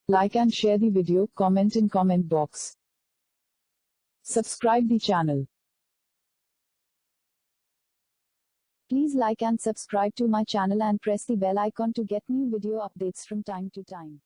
Like and share the video, comment in comment box. Subscribe the channel. Please like and subscribe to my channel and press the bell icon to get new video updates from time to time.